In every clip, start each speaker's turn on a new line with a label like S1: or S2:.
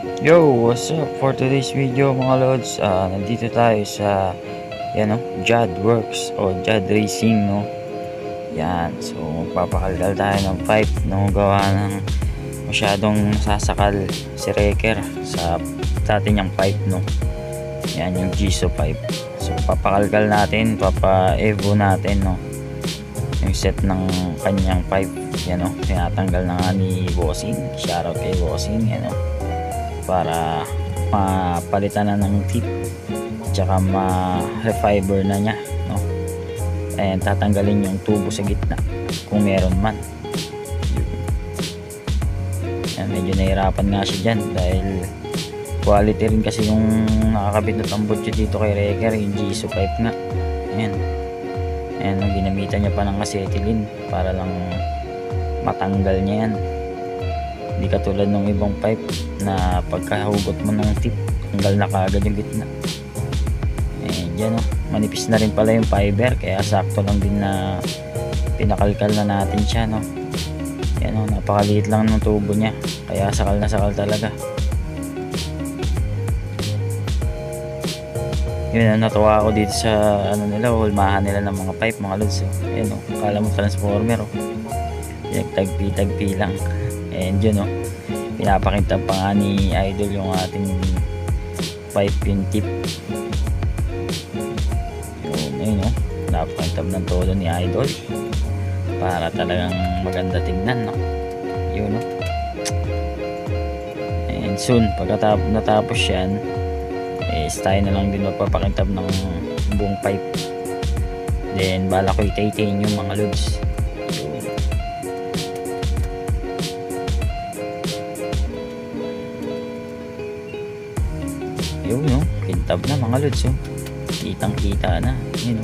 S1: Yo, what's up? For today's video mga lods, nandito tayo sa JAD Works o JAD Racing, no? Yan, so magpapakalkal tayo ng pipe, no? Gawa ng masyadong nasasakal si Wrecker sa atin yung pipe, no? Yan yung Giso pipe. So papakalkal natin, papa-evo natin, no? Yung set ng kanyang pipe, yan, no? Tinatanggal na nga ni Bossing. Shoutout kay Bossing, yan, no? Para mapalitan na ng tip tsaka ma-refiber na niya, no? And tatanggalin yung tubo sa gitna kung meron man. Yan, medyo nahirapan nga siya dyan dahil quality rin kasi yung nakakabit na tambutso dito kay Wrecker, yung Giso pipe nga. Ayan, and ginamitan niya pa ng acetylene para lang matanggal niya yan. Hindi katulad ng ibang pipe na pagkahugot mo ng tip, tanggal na kaagad yung gitna. And yan, manipis na rin pala yung fiber, kaya sakto lang din na pinakalkal na natin siya, no? Yan, napakaliit lang ng tubo niya, kaya sakal na sakal talaga. Yun, natuwa ako dito sa hulmahan nila ng mga pipe, mga lods. Yan, akala mo transformer, yan, tagpi lang. And yun, pinapakita pa nga ni Idol yung ating pipe, yung tip. Yun, napakintab ng todo ni Idol para talagang maganda tingnan, no? Yun, and soon pagkatapos natapos yan, tayo na lang din magpapakintab ng buong pipe. Then bala ko i-tighten yung mga loads. Yun, kintab na mga lods, kitang kita na, yun,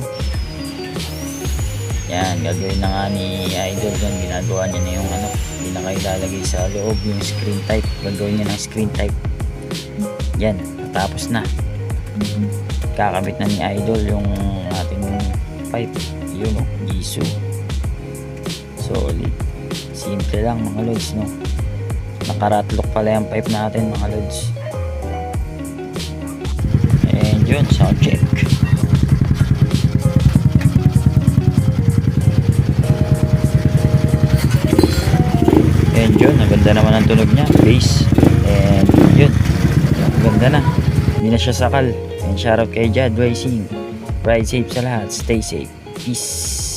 S1: yan, gagawin na nga ni Idol dyan, ginagawa niya na yung hindi na kayo lalagay sa loob yung screen type, gagawin niya ng screen type. Yan, natapos na, kakabit na ni Idol yung ating pipe, yun, Giso. Solid, simple lang mga lods, nakaratlok pala yung pipe natin mga lods. And yun, sound check. And yun, ang ganda naman ang tunog niya, bass. And yun, ang ganda na, hindi na siya sakal. And shoutout kay JAD Racing. Ride safe sa lahat, stay safe, peace.